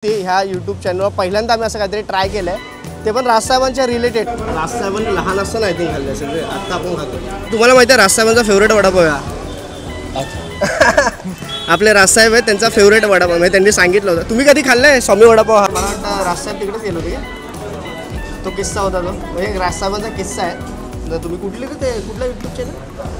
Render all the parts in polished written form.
ह्या यूट्यूब चॅनलवर पहिल्यांदा आम्ही असं काहीतरी ट्राय केलं आहे, ते पण राजसाहेबांच्या रिलेटेड. राजसाहेबांनी लहान असताना आय थिंक खाल्ले असेल, आत्ता आपण खातो. तुम्हाला माहिती आहे राजसाहेबांचा फेवरेट वडापाव आहे? आपले राजसाहेब आहेत, त्यांचा फेवरेट वडापाव म्हणजे त्यांनी सांगितलं होतं. तुम्ही कधी खाल्लंय स्वामी वडापाव? मला वाटतं राजसाहेब तिकडेच गेलो होते, तो किस्सा होता तो, म्हणजे राजसाहेबांचा किस्सा आहे. तुम्ही कुठले ते कुठला यूट्यूब चॅनल?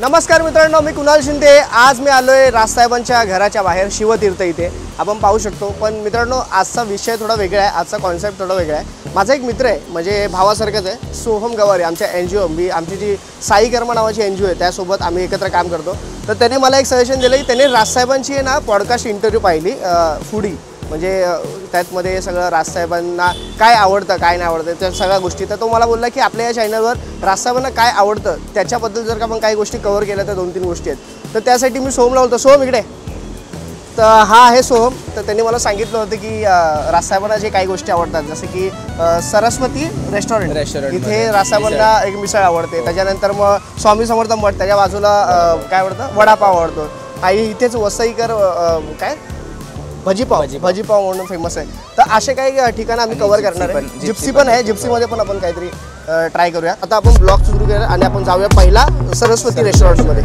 नमस्कार मित्रांनो, मी कुणाल शिंदे. आज मी आलो आहे राजसाहेबांच्या घराच्या बाहेर शिवतीर्थ इथे आपण पाहू शकतो. पण मित्रांनो, आजचा विषय थोडा वेगळा आहे, आजचा कॉन्सेप्ट थोडा वेगळा आहे. माझा एक मित्र आहे, म्हणजे भावासारखंच आहे, सोहम गवारी. आमच्या NGO आमची जी साई कर्म नावाची NGO आहे त्यासोबत आम्ही एकत्र काम करतो. तर त्याने मला एक सजेशन दिलं की त्याने राजसाहेबांची आहे ना पॉडकास्ट इंटरव्ह्यू पाहिली, फूडी, म्हणजे त्यातमध्ये सगळं राजसाहेबांना काय आवडतं काय नाही आवडतं त्या सगळ्या गोष्टी. तर तो मला बोलला की आपल्या या चॅनलवर राजसाहेबांना काय आवडतं त्याच्याबद्दल जर का आपण काही गोष्टी कव्हर केल्या तर 2-3 गोष्टी आहेत. तर त्यासाठी मी सोहमला बोलतो, सोहम इकडे. तर हा आहे सोहम. तर त्यांनी मला सांगितलं होतं की राजसाहेबांना जे काही गोष्टी आवडतात, जसं की सरस्वती रेस्टॉरंट, इथे राजसाहेबांना एक मिसळ आवडते. त्याच्यानंतर मग स्वामी समर्थ मठ, त्याच्या बाजूला काय आवडतं, वडापाव आवडतो. आणि इथेच वसईकर काय भजीपाव म्हणून फेमस आहे. तर असे काही ठिकाणं आम्ही कव्हर करणार आहे. जिप्सी पण आहे, जिप्सीमध्ये पण आपण काहीतरी ट्राय करूया. आता आपण ब्लॉग सुरू करूया आणि आपण जाऊया पहिला सरस्वती रेस्टॉरंटमध्ये.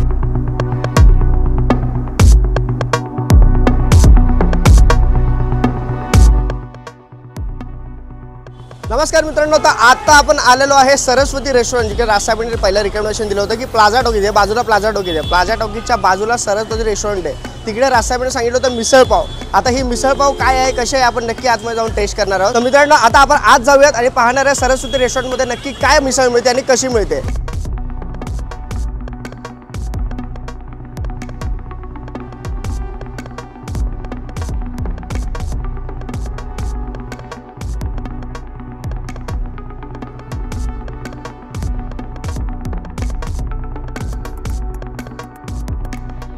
नमस्कार मित्रांनो, तर आता आपण आलेलो आहे सरस्वती रेस्टॉरंट, जिथे राजसाहेबांनी पहिलं रिकमेंडेशन दिलं होतं की प्लाझा टॉकीज आहे, बाजूला प्लाझा टॉकीज आहे. प्लाझा टॉकीजच्या बाजूला सरस्वती रेस्टॉरंट आहे. तिकडे राजसाहेबांनी सांगितलं होतं मिसळपाव. आता ही मिसळपाव काय आहे, कशी आहे, आपण नक्की आतमध्ये जाऊन टेस्ट करणार आहोत. तर मित्रांनो, आता आपण आज जाऊयात आणि पाहणार आहे सरस्वती रेस्टॉरंटमध्ये नक्की काय मिसळ मिळते आणि कशी मिळते.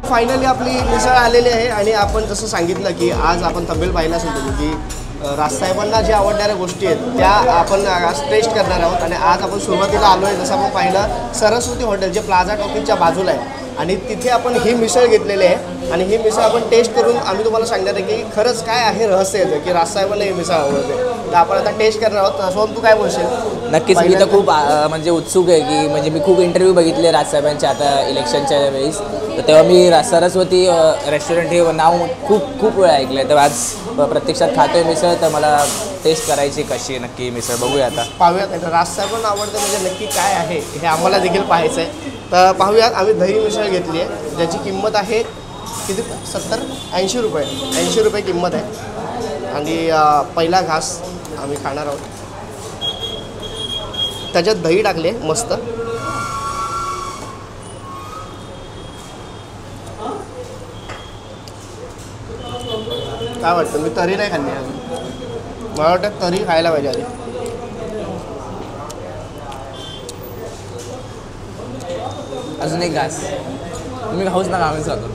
फायनली आपली मिसळ आलेली आहे आणि आपण जसं सांगितलं की आज आपण थंबनेल पाहिला असेल तुम्ही की राजसाहेबांना ज्या आवडणाऱ्या गोष्टी आहेत त्या आपण आज टेस्ट करणार आहोत. आणि आज आपण सुरुवातीला आलो आहे, जसं आपण पाहिलं सरस्वती हॉटेल जे प्लाझा टॉकीजच्या बाजूला आहे, आणि तिथे आपण ही मिसळ घेतलेली आहे. आणि ही मिसळ आपण टेस्ट करून आम्ही तुम्हाला सांगणार आहे की खरंच काय आहे रहस्य याचं की राजसाहेबांना ही मिसळ आवडते. तर आपण आता टेस्ट करणार आहोत. सोहम, तू काय बोलशील? नक्कीच, मी तर खूप म्हणजे उत्सुक आहे की म्हणजे मी खूप इंटरव्ह्यू बघितले राजसाहेबांचे आता इलेक्शनच्या वेळेस. तर तेव्हा मी सरस्वती रेस्टॉरंट हे नाव खूप वेळा ऐकलं आहे. तर आज प्रत्यक्षात खातोय मिसळ, तर मला टेस्ट करायची कशी नक्की मिसळ बघूया. आता पाहूयात राजसाहेबांना आवडतं म्हणजे नक्की काय आहे हे आम्हाला देखील पाहायचं आहे. तर पाहूयात. आम्ही दही मिसळ घेतली आहे, ज्याची किंमत आहे किती, 70-80 रुपये. 80 रुपये किंमत आहे. आणि पहिला घास आम्ही खाणार आहोत. त्याच्यात दही टाकले मस्त. काय वाटतं? मी तरी नाही खाल्ली अजून, मला वाटतं तरी खायला पाहिजे आधी. अजून एक घास तुम्ही खाऊच ना, आम्हीच खातो.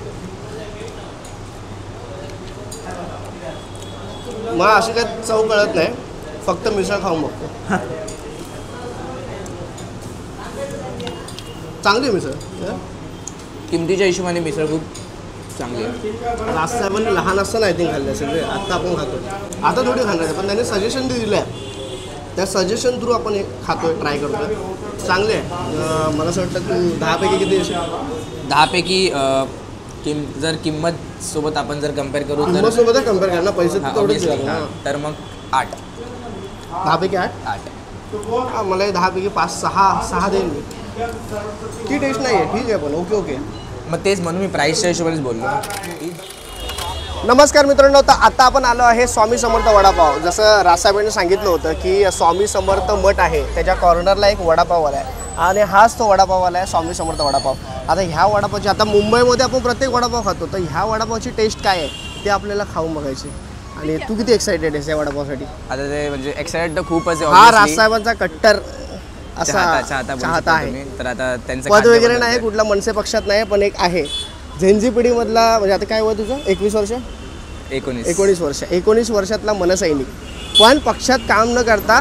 मला अशी काय चव कळत नाही, फक्त मिसळ खाऊन बघतो. चांगली मिसळ, किमतीच्या हिशोबाने मिसळ खूप चांगली आहे. राजसाहेबांनी लहान असताना आय थिंक खाल्ले असेल, आत्ता आपण खातो. आता थोडी खाणार आहे, पण त्यांनी सजेशन दिलं आहे, त्या सजेशन थ्रू आपण हे खातोय, ट्राय करतोय. चांगले आहे. मला असं वाटतं तू 10 पैकी किती देशील? 10 पैकी जर किंमत सोबत आपण जर कम्पेअर करू तर किंमत कम्पेअर करणार, पैसे तेवढेच तर मग 8. 10 पैकी 8. हां, मला 10 पैकी 5-6 देईन मी. ती टेस्ट नाही आहे, ठीक आहे, पण ओके. मग तेच म्हणून मी प्राईसच्या हिशोबानेच बोललो. नमस्कार मित्रांनो, तर आता आपण आलो आहे स्वामी समर्थ वडापाव. जसं राजसाहेबांनी सांगितलं होतं की स्वामी समर्थ मठ आहे, त्याच्या कॉर्नरला एक वडापाववाला आहे आणि हाच तो वडापाववाला आहे, स्वामी समर्थ वडापाव. आता ह्या वडापावची, आता मुंबईमध्ये आपण प्रत्येक वडापाव खातो, तर ह्या वडापावची टेस्ट काय आहे ते आपल्याला खाऊन बघायची. आणि तू किती एक्सायटेड आहेस या वडापावसाठी? आता ते म्हणजे एक्सायटेड तर खूपच आहे. हा राजसाहेबांचा कट्टर असा चाहता आहे. तर आता त्यांचं पद वगैरे नाही, कुठला मनसे पक्षात नाही, पण एक आहे झेंझी पिढीमधला. म्हणजे आता काय वय तुझं? 21 वर्ष? 19 वर्ष. 19 वर्षातला मनसैनिक, पण पक्षात काम न करता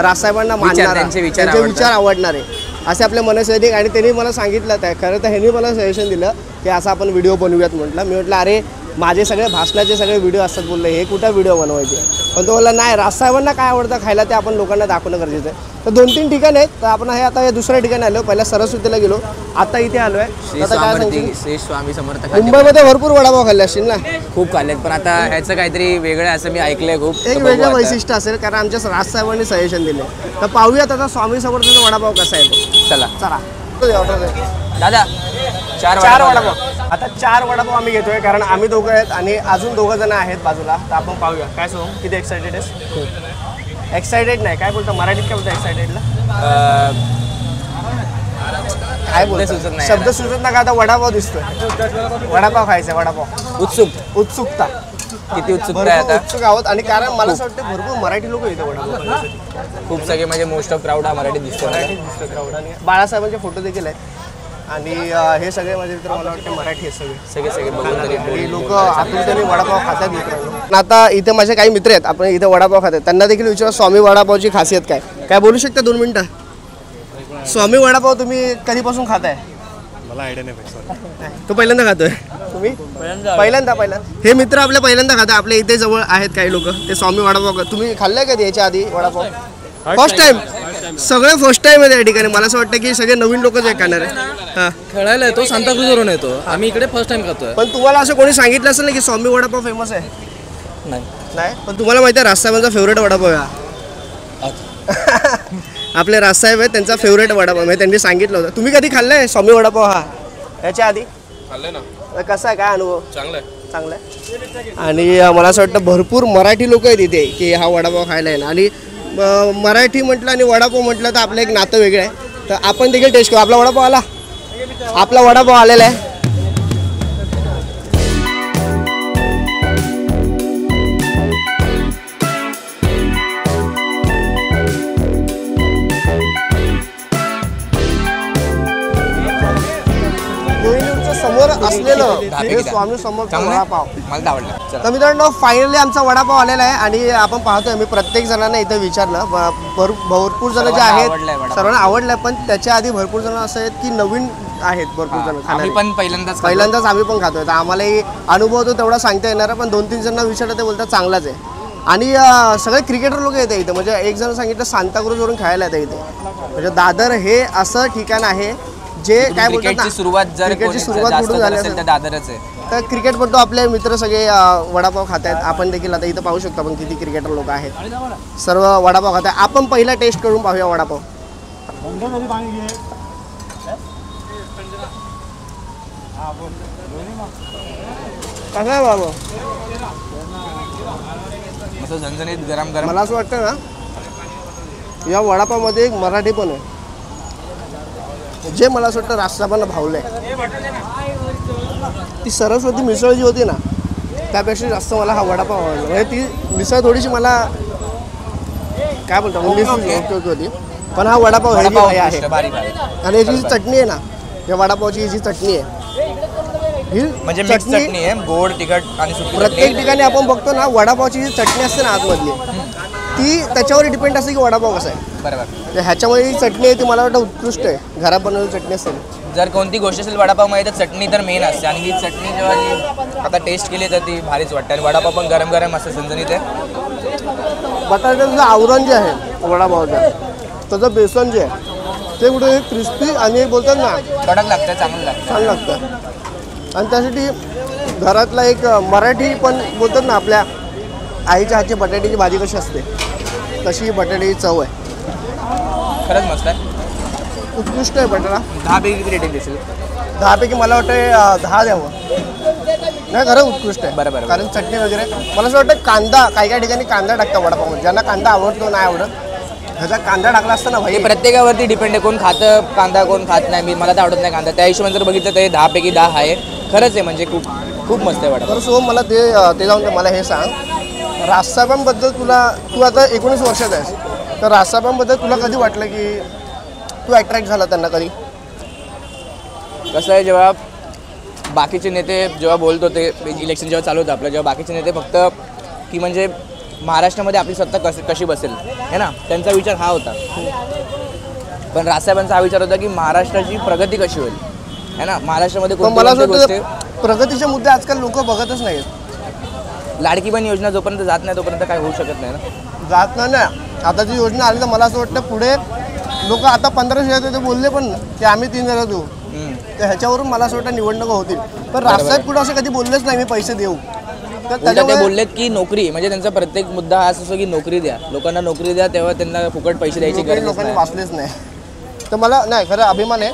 राजसाहेबांना मानणारा, त्यांचे विचार आवडणारे असे आपले मनसैनिक. आणि त्यांनी मला सांगितलं, खरं तर ह्यांनी मला सजेशन दिलं की असं आपण व्हिडिओ बनवूयात. म्हटलं, मी म्हटलं अरे माझे सगळे भाषणाचे सगळे व्हिडिओ असतात बोलले हे कुठं व्हिडिओ बनवायचे, पण तो बोलला नाही राजसाहेबांना काय आवडतं खायला ते आपण लोकांना दाखवणं गरजेचं आहे. तर 2-3 ठिकाण आहेत, तर आपण हे आता या दुसऱ्या ठिकाणी आलो. पहिला सरस्वतीला गेलो, आता इथे आलो आहे. आता काय सांगशील? श्री स्वामी समर्थ मुंबईमध्ये भरपूर वडापाव खाल्ले असतील ना? खूप खाल्लेत, पण आता ह्याचं काहीतरी वेगळं असं मी ऐकलंय खूप. एक वेगळं वैशिष्ट्य असेल कारण आमच्या राजसाहेबांनी सजेशन दिले. तर पाहूयात आता स्वामी समर्थाचा वडापाव कसा आहे तो. चला चला दादा, 4 वडापाव. आता 4 वडापाव आम्ही घेतोय कारण आम्ही दोघं आहेत आणि अजून 2 जण आहेत बाजूला. तर आपण पाहूया. काय सांगू, किती एक्सायटेड आहेस? एक्सायटेड नाही, काय बोलतो मराठीत, काय बोलतो एक्सायटेडला? काय बोलतो सुचत नाही. शब्द सुचत ना का? आता वडापाव दिसतोय, वडापाव खायचा, वडापाव. उत्सुकता किती उत्सुकता आहे आता. उत्सुक आहोत आणि कारण मला असं वाटतं भरपूर मराठी लोक येतात वडापाव. खूप सगळे म्हणजे मोस्ट ऑफ क्राऊड हा मराठीत दिसतो. क्राऊड आणि बाळासाहेबांचे फोटो देखील आहेत आणि हे सगळे माझे मित्र मला वाटतं मराठी आहेत सगळे बघून लोक आतुरतेने वडापाव खातात मित्रांनो. आता इथे माझे काही मित्र आहेत, आपण इथे वडापाव खातात, त्यांना देखील विचारा स्वामी वडापावची खासियत काय बोलू शकता 2 मिनिटं? स्वामी वडापाव तुम्ही कधीपासून खाताय? मला आयडिया नाही. तो पहिल्यांदा खातोय तुम्ही? पहिल्यांदा हे मित्र आपल्या पहिल्यांदा खातात. आपल्या इथे जवळ आहेत काही लोक, ते स्वामी वडापाव. तुम्ही खाल्लाय कधी याच्या आधी वडापाव? First time. सगळे फर्स्ट टाइम आहे त्या ठिकाणी. मला असं वाटतं की सगळे नवीन लोकच आहे खाणार आहे. हां, खेळायला येतो, सांताक्रूजवरून येतो, आम्ही इकडे फर्स्ट टाइम खातोय. पण तुम्हाला असं कोणी सांगितलं असेल ना की स्वामी वडापाव फेमस आहे? नाही. पण तुम्हाला माहिती आहे राजसाहेबांचा फेवरेट वडापाव आहे आपले राजसाहेब आहेत, त्यांचा फेवरेट वडापाव म्हणजे त्यांनी सांगितलं होतं. तुम्ही कधी खाल्लाय स्वामी वडापाव हा याच्या आधी? खाल्लंय ना. कसा आहे, काय अनुभव? चांगलं आहे. आणि मला असं वाटतं भरपूर मराठी लोक आहेत इथे की हा वडापाव खायला आहे. आणि मराठी म्हटलं आणि वडापाव म्हटलं तर आपलं एक नातं वेगळं आहे. तर आपण देखील टेस्ट करू. आपला वडापाव आलेला आहे. समोर असलेलं हे स्वामी समर्थ वडापाव मला आवडलं. तर मित्रांनो फायनली आमचा वडापाव आलेला आहे आणि आपण पाहतोय मी प्रत्येक जणांना इथे विचारलं. भरपूर जण जे आहेत सर्वांना आवडलं, पण त्याच्या आधी भरपूर जण असं आहेत की नवीन आहेत भरपूर जण खाणारे. पण पहिल्यांदाच आम्ही पण खातोय. तर आम्हालाही अनुभव तो तेवढा सांगता येणार, पण 2-3 जणांना विचारलं ते बोलतात चांगलाच आहे. आणि सगळे क्रिकेटर लोक येते इथे. म्हणजे एक जण सांगितलं सांताक्रूजवरून खायला येते इथे. म्हणजे दादर हे असं ठिकाण आहे जे काय बोलतात ना, क्रिकेटची सुरुवात कुठून झाली असेल दादरच आहे. तर क्रिकेटपटू आपले मित्र सगळे वडापाव खात आहेत. आपण देखील आता इथं पाहू शकतो आपण किती क्रिकेटर लोक आहेत, सर्व वडापाव खात आहेत. आपण पहिला टेस्ट करून पाहूया वडापाव. कसा आहे बाबा? असं झणझणीत गरम गरम. मला असं वाटतं ना या वडापावमध्ये एक मराठी पण आहे जे मला असं वाटतं राजसाहेबांना भावलं आहे. ती सरस्वती मिसळ जी होती ना त्यापेक्षा जास्त मला हा वडापाव आवडला. म्हणजे ती मिसळ थोडीशी मला काय बोलतो होती, पण हा वडापाव हे आहे. आणि याची जी चटणी आहे ना, या वडापावची ही जी चटणी आहे ही म्हणजे मिक्स चटणी आहे, गोड तिखट आणि सुकी. प्रत्येक ठिकाणी आपण बघतो ना वडापावची जी चटणी असते ना आतमधली ती त्याच्यावर डिपेंड असते की वडापाव कसा आहे. बरोबर. ह्याच्यामध्ये जी चटणी आहे ती मला वाटतं उत्कृष्ट आहे. घरात बनवलेली चटणी असते. जर कोणती गोष्ट असेल वडापावमध्ये तर चटणी तर मेन असते. आणि ही चटणी जेव्हा जी आता टेस्ट केली तर ती भारीच वाटते. आणि वडापाव पण गरम गरम असं झणझणीत आहे. बटाट्याचं आवरण जे आहे वडापावचं त्याचं बेसन जे आहे ते कुठे क्रिस्पी आणि बोलतात ना कडक लागतं, चांगलं लागतं, छान लागतं. आणि त्यासाठी घरातला एक मराठी पण बोलतात ना आपल्या आईच्या हातची बटाट्याची भाजी कशी असते तशी बटाट्याची चव आहे. खरंच मस्त आहे, उत्कृष्ट आहे बटाटा. 10 पैकी किती रेटिंग देशील? 10 पैकी मला वाटतं 10 द्यावं. नाही खरं उत्कृष्ट आहे. बरोबर. कारण चटणी वगैरे मला असं वाटतं कांदा काही ठिकाणी कांदा टाकतात वडापाव. ज्यांना कांदा आवडतो नाही आवडत ह्याचा कांदा टाकला असता ना भाई. प्रत्येकावरती डिपेंड आहे, कोण खातं कांदा कोण खात नाही. मला तर आवडत नाही कांदा. त्या हिशोबाने जर बघितलं तर 10 पैकी 10 आहे. खरंच आहे म्हणजे खूप खूप मस्त आहे वडापाव. तर सो मला ते जाऊन दे. मला हे सांग राजसाहेबांबद्दल तू आता 19 वर्षात आहेस तर राजसाहेबांबद्दल तुला कधी वाटलं की तू अट्रॅक्ट झाला त्यांना कधी? कसं आहे जेव्हा बाकीचे नेते जेव्हा बोलत होते इलेक्शन जेव्हा चालू होतं आपलं, जेव्हा बाकीचे नेते फक्त की म्हणजे महाराष्ट्रामध्ये आपली सत्ता कशी बसेल है ना, त्यांचा विचार हा होता. पण राजसाहेबांचा हा विचार होता की महाराष्ट्राची प्रगती कशी होईल है ना, महाराष्ट्रामध्ये कोणत्या गोष्टी प्रगतीचे मुद्दे आजकाल लोक बघतच नाहीत. लाडकी बहीण योजना जोपर्यंत जात नाही तोपर्यंत काय होऊ शकत नाही ना. जात नाही ना. आता जी योजना आली तर मला असं वाटतं पुढे लोक आता 1500 ते बोलले पण की आम्ही 3000 देऊ. तर ह्याच्यावरून मला असं वाटतं निवडणुका होतील. पण राजसाहेब पुढे असं कधी बोललेच नाही मी पैसे देऊ. तर उलट ते त्याच्यामुळे बोललेत की नोकरी, म्हणजे त्यांचा प्रत्येक मुद्दा हा असतो की नोकरी द्या, लोकांना नोकरी द्या, तेव्हा त्यांना फुकट पैसे द्यायची नोकरी गरज लोकांनी नाही. वाचलेच नाही. तर मला नाही खरं अभिमान आहे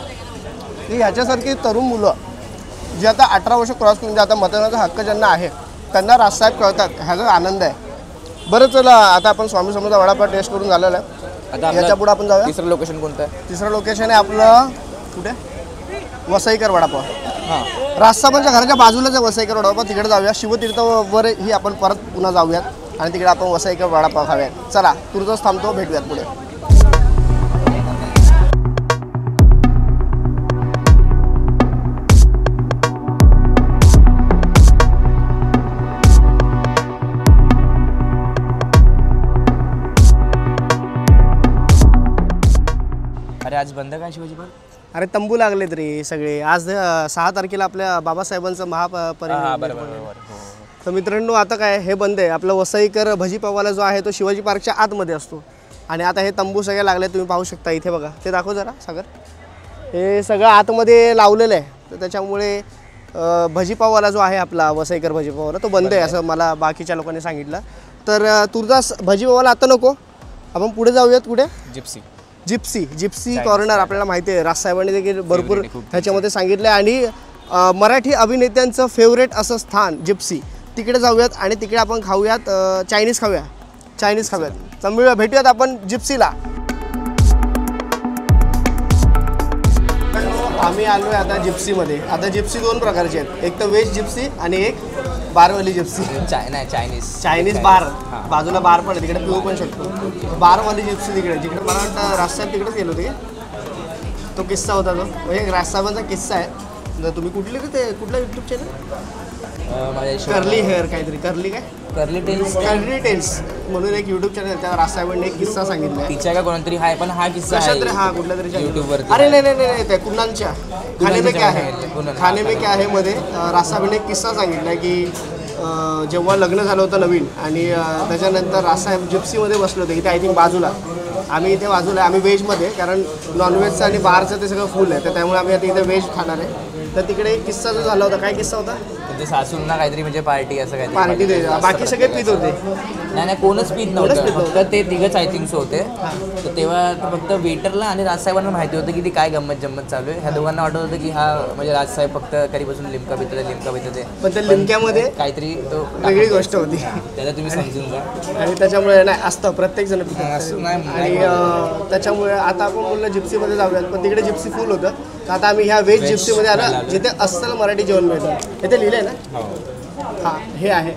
की ह्याच्यासारखी तरुण मुलं जी आता 18 वर्ष क्रॉस करून आता मतदानाचा हक्क ज्यांना आहे त्यांना राजसाहेब कळतात, ह्याचा आनंद आहे. बरं चला आता आपण स्वामी समर्थ वडापाव टेस्ट करून झालेला आहे. आता याच्या पुढे आपण जाऊया. तिसरं लोकेशन कोणतं आहे? तिसरं लोकेशन आहे आपलं कुठे वसईकर वडापाव. हां, राजसाहेबांच्या घराच्या बाजूलाच आहे वसईकर वडापाव. तिकडे जाऊया. शिवतीर्थवर ही आपण परत पुन्हा जाऊयात आणि तिकडे आपण वसईकर वडापाव खाऊयात. चला तुरंतच थांबतो, भेटूयात पुढे. अरे आज बंद काय शिवाजी पार्क? अरे तंबू लागलेत रे सगळे. आज 6 तारखेला आपल्या बाबासाहेबांचं हां, महापरिनिर्वाण. बरोबर. तर मित्रांनो आता काय हे बंद आहे. आपला वसईकर भजीपावाला जो आहे तो शिवाजी पार्कच्या आतमध्ये असतो आणि आता हे तंबू सगळे लागले. तुम्ही पाहू शकता इथे बघा. ते दाखव जरा सागर. हे सगळं आतमध्ये लावलेलं आहे. तर त्याच्यामुळे भजीपावाला जो आहे आपला वसईकर भजीपावाला तो बंद आहे असं मला बाकीच्या लोकांनी सांगितलं. तर तुझा भजीपावाला आता नको, आपण पुढे जाऊयात. कुठे? Gypsy corner. आपल्याला माहिती आहे राजसाहेबांनी देखील भरपूर ह्याच्यामध्ये सांगितलं आहे. आणि मराठी अभिनेत्यांचं फेवरेट असं स्थान जिप्सी, तिकडे जाऊयात आणि तिकडे आपण खाऊयात. चायनीज खाऊयात. तर भेटूयात आपण जिप्सीला. आम्ही आलो आहे आता जिप्सीमध्ये. आता जिप्सी 2 प्रकारचे आहेत. एक तर व्हेज जिप्सी आणि एक बारवाली जिप्सी. चायनीज बार. बाजूला बार पण आहे, तिकडे पिऊ पण शकतो. बारवाली जिप्सी जिकडे मला वाटतं राजसाहेब तिकडेच गेलो होते. तो किस्सा होता तो म्हणजे राजसाहेबांचा किस्सा आहे. जर तुम्ही कुठला यूट्यूब चॅनल कर्ली हेअर काहीतरी कर्ली टेल्स म्हणून एक यूट्यूब चॅनल, त्या राजसाहेबांनी एक किस्सा सांगितला. तिच्या का कोणतरी आहे पण हा किस्सा हा कुठल्या तरी यूट्यूबवरती. अरे नाही त्या कुणालच्या खाने में क्या आहे मध्ये राजसाहेबांनी एक किस्सा सांगितला की जेव्हा लग्न झालं होतं नवीन आणि त्याच्यानंतर राजसाहेब जिप्सीमध्ये बसले होते. इथे आय थिंक बाजूला आम्ही इथे बाजूला आम्ही व्हेजमध्ये, कारण नॉनव्हेजचं आणि बारचं ते सगळं फुल आहे. तर त्यामुळे आम्ही आता इथे व्हेज खाणार आहे. तर तिकडे एक किस्सा जो झाला होता. काय किस्सा होता? म्हणजे सासूंना काहीतरी म्हणजे पार्टी असं काहीतरी पार्टी दे. बाकी सगळे पित होते. नाही कोणच पीत नव्हतं, फक्त ते तिघंच आय थिंक सो होते. तर तेव्हा फक्त वेटरला आणि राजसाहेबांना माहिती होतं की ती काय गंमत चालू आहे. ह्या दोघांना वाटत होतं की हा म्हणजे राजसाहेब फक्त कधीपासून लिमका पित होते. पण त्या लिमक्यामध्ये काहीतरी तो वेगळी गोष्ट होती. त्याला तुम्ही समजून जा. आणि त्याच्यामुळे नाही असतं प्रत्येक जण पितात. नाही आणि त्याच्यामुळे आता आपण बोललो जिप्सीमध्ये जाऊयात, पण तिकडे जिप्सी फुल होतं. तर आता आम्ही ह्या व्हेज जिप्सीमध्ये आलो जिथे अस्सल मराठी जेवण मिळतं. इथे लिहिलं आहे ना? हां, हे आहे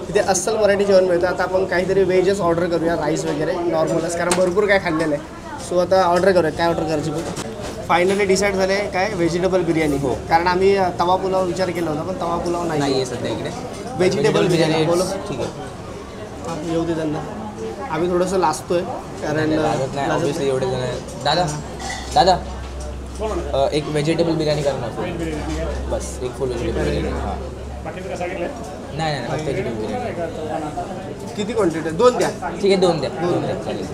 इथे अस्सल मराठी जेवण मिळतं. आता आपण काहीतरी व्हेजच ऑर्डर करूया, राईस वगैरे नॉर्मलच, कारण भरपूर काय खाल्लेलं आहे. सो आता ऑर्डर करूया. काय ऑर्डर करायची बघ. फायनली डिसाईड झाले काय व्हेजिटेबल बिर्याणी. हो, कारण आम्ही तवा पुलाव विचार केला होता पण तवा पुलाव नाही आहे सध्या इकडे. व्हेजिटेबल बिर्याणी बोलो. ठीक आहे, येऊ दे त्यांना. आम्ही थोडंसं लाजतोय कारण ऑब्विसली एवढे जण. दादा एक व्हेजिटेबल बिर्याणी करणार बस. एक फुल व्हेजिटेबल बिर्याणी. हां नाही फक्त व्हेजिटेबल बिर्याणी. किती क्वांटिटी? 2 द्या. ठीक आहे, 2 द्या चालेल.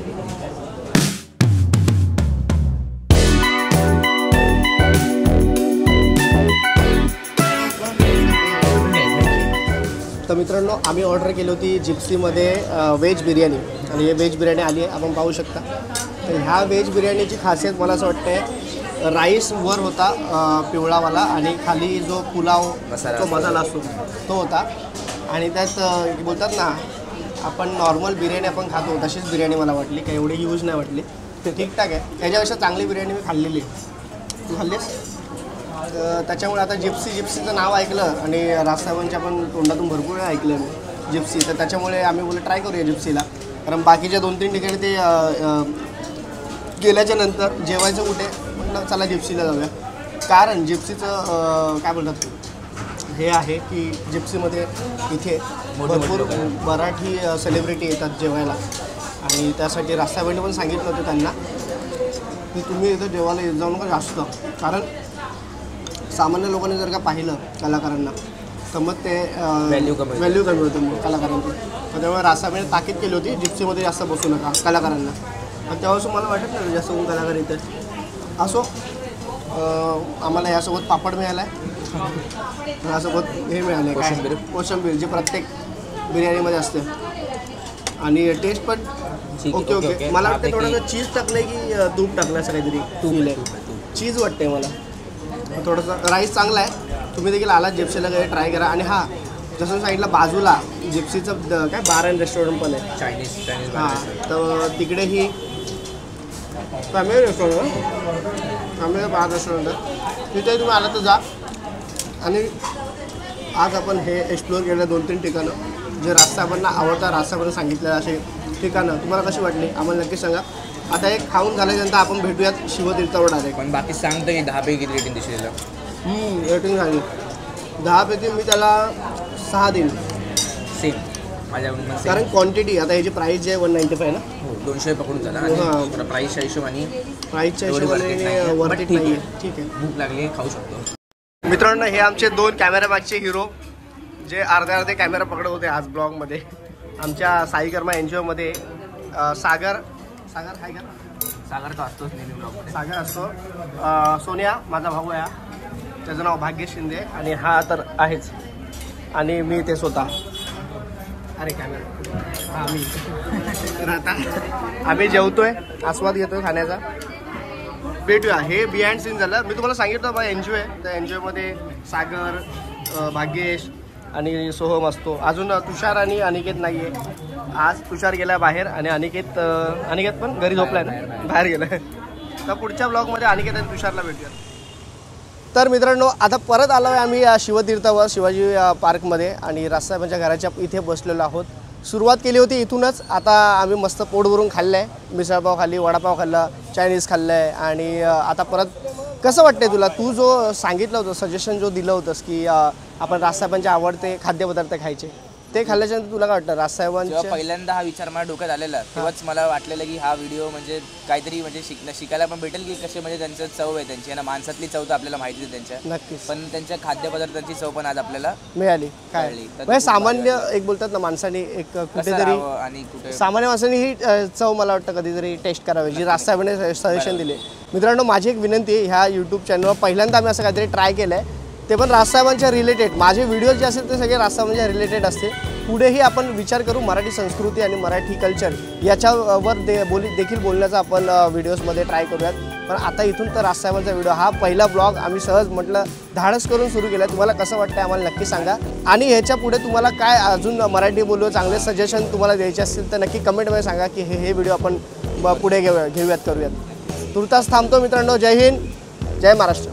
तर मित्रांनो आम्ही ऑर्डर केली होती जिप्सीमध्ये व्हेज बिर्याणी आणि हे व्हेज बिर्याणी आली आहे. आपण पाहू शकता. तर ह्या व्हेज बिर्याणीची खासियत मला असं वाटतं राईस वर होता पिवळावाला आणि खाली जो पुलाव जो मसाला असतो तो होता. आणि त्यात बोलतात ना आपण नॉर्मल बिर्याणी आपण खातो तशीच बिर्याणी मला वाटली. काही एवढी यूज नाही वाटली. ते ठीकठाक आहे. याच्यापेक्षा चांगली बिर्याणी मी खाल्लेली. तू खाल्लीस? त्याच्यामुळे आता जिप्सीचं नाव ऐकलं आणि राजसाहेबांच्या पण तोंडातून भरपूर वेळा ऐकलं मी जिप्सी. तर त्याच्यामुळे आम्ही बोललो ट्राय करूया जिप्सीला. कारण बाकीच्या 2-3 ठिकाणी ते गेल्याच्या नंतर जेवायचं कुठे म्हटलं चला जिप्सीला जाऊया. कारण जिप्सीचं काय बोलतात हे आहे की जिप्सीमध्ये इथे भरपूर मराठी सेलिब्रिटी येतात जेवायला. आणि त्यासाठी राजसाहेबांनी पण सांगितलं होतं त्यांना की तुम्ही इथं जेवायला येत जाऊ नका जास्त, कारण सामान्य लोकांनी जर का पाहिलं कलाकारांना तर मग ते Value कमी होतं मग कलाकारांची. तर त्यामुळे रासाबाईने ताकीद केली होती जिप्सीमध्ये जास्त बसू नका कलाकारांना. आणि तेव्हापासून मला वाटत नाही जास्त कोण कलाकार इथे असो. आम्हाला यासोबत पापड मिळाला आहे, यासोबत हे मिळालं आहे कोशिंबीर जे प्रत्येक बिर्याणीमध्ये असते. आणि टेस्ट पण ओके ओके. मला वाटतं थोडंसं चीज टाकलं आहे की तूप टाकलं असं काहीतरी. चीज वाटते मला. थोडंसं राईस चांगला आहे. तुम्ही देखील आलात जिप्सीला काही ट्राय करा. आणि हां, जसं साईडला बाजूला जिप्सीचं काय बार अँड रेस्टॉरंट पण आहे चायनीज. हां, तर तिकडेही family restaurant family bar restaurant आहे, तिथे तुम्ही आला तर जा. आणि आज आपण हे एक्सप्लोअर केलं 2-3 ठिकाणं जे राजसाहेबांना आवडतात, राजसाहेबांना सांगितलेलं असे ठिकाणं. तुम्हाला कशी वाटली आम्हाला नक्की सांगा. आता एक खाऊन झाल्यानंतर आपण भेटूयात शिवतीर्थावर डायरेक्ट. पण बाकी सांगतो की 10 पैकी रेटिंग दिसेल. रेटिंग झाली 10पैकी मी त्याला 6 देईन. सेम माझ्याकडून पण कारण क्वांटिटी आता ह्याची प्राईस जे आहे 195 ना. 200 पकडून झाला. हां. आणि प्राईसच्या हिशोबाने प्राईसच्या एवढी हिशोबाने worth it नाही. वर्थ But इट ठीक नाही आहे. आहे. ठीक आहे. भूक लागली खाऊ शकतो. मित्रांनो, हे आमचे 2 कॅमेरा मागचे हिरो जे अर्धे कॅमेरा पकडत होते आज ब्लॉगमध्ये. आमच्या साई कर्मा NGOमध्ये सागर आहे का? सागर तर असतोच नेहमी ब्लॉगमध्ये. सागर असतो. सोनिया माझा भाऊ आहे, त्याचं नाव भाग्येश शिंदे. आणि हा तर आहेच. आणि मी ते स्वतः. अरे कॅमेरा हां मी. तर आता आम्ही जेवतोय, आस्वाद घेतोय खाण्याचा. भेटूया. हे बिहाइंड सीन झालं. मी तुम्हाला सांगितलं बा NGO आहे, त्या NGOमध्ये सागर, भाग्येश आणि सोहम असतो. अजून तुषार आणि अनिकेत नाही आहे. आज तुषार गेला बाहेर आणि अनिकेत पण घरी झोपलाय ना, बाहेर गेला. तर पुढच्या ब्लॉगमध्ये अनिकेत आणि तुषारला भेटूया. तर मित्रांनो, आता परत आलो आहे आम्ही शिवतीर्थावर शिवाजी पार्कमध्ये. आणि राजसाहेबांच्या घराच्या इथे बसलेलो आहोत. सुरुवात केली होती इथूनच. आता आम्ही मस्त पोट भरून खाल्लं आहे. मिसळपाव खाल्ली, वडापाव खाल्ला, चायनीज खाल्लं आहे. आणि आता परत कसं वाटतंय तुला? तू जो सांगितलं होतं, सजेशन जो दिलं होतंस की आपण राजसाहेबांचे आवडते खाद्यपदार्थ खायचे, ते खाल्ल्याच्यानंतर तुला काय वाटतं राजसाहेबांच्या? जेव्हा पहिल्यांदा हा विचार मला डोक्यात आलेला तेव्हाच मला वाटलेलं की हा व्हिडिओ म्हणजे काहीतरी म्हणजे शिकायला पण भेटेल की कसे म्हणजे त्यांचं चव आहे त्यांची. आणि माणसातली चव तर आपल्याला माहिती आहे त्यांच्या, नक्कीच. पण त्यांच्या खाद्यपदार्थांची चव पण आज आपल्याला मिळाली. काय म्हणजे सामान्य एक बोलतात ना, माणसाने एक कुठेतरी आणि कुठे सामान्य माणसाने ही चव मला वाटतं कधीतरी टेस्ट करावी, जी राजसाहेबांनी सजेशन दिले. मित्रांनो, माझी एक विनंती आहे, ह्या यूट्यूब चॅनलवर पहिल्यांदा आम्ही असं काहीतरी ट्राय केलं आहे, ते पण राजसाहेबांच्या रिलेटेड. माझे व्हिडिओ जे असतील ते सगळे राजसाहेबांच्या रिलेटेड असते. पुढेही आपण विचार करू मराठी संस्कृती आणि मराठी कल्चर याच्यावर देखील बोलण्याचा आपण व्हिडिओजमध्ये ट्राय करूयात. पण आता इथून तर राजसाहेबांचा व्हिडिओ हा पहिला ब्लॉग आम्ही सहज म्हटलं धाडस करून सुरू केला. तुम्हाला कसं वाटतं आम्हाला नक्की सांगा. आणि ह्याच्या पुढे तुम्हाला काय अजून मराठी बोलू चांगले सजेशन तुम्हाला द्यायचे असतील तर नक्की कमेंटमध्ये सांगा की हे व्हिडिओ आपण पुढे घेऊयात करूयात. तुर्तास थांबतो मित्रांनो. जय हिंद, जय महाराष्ट्र.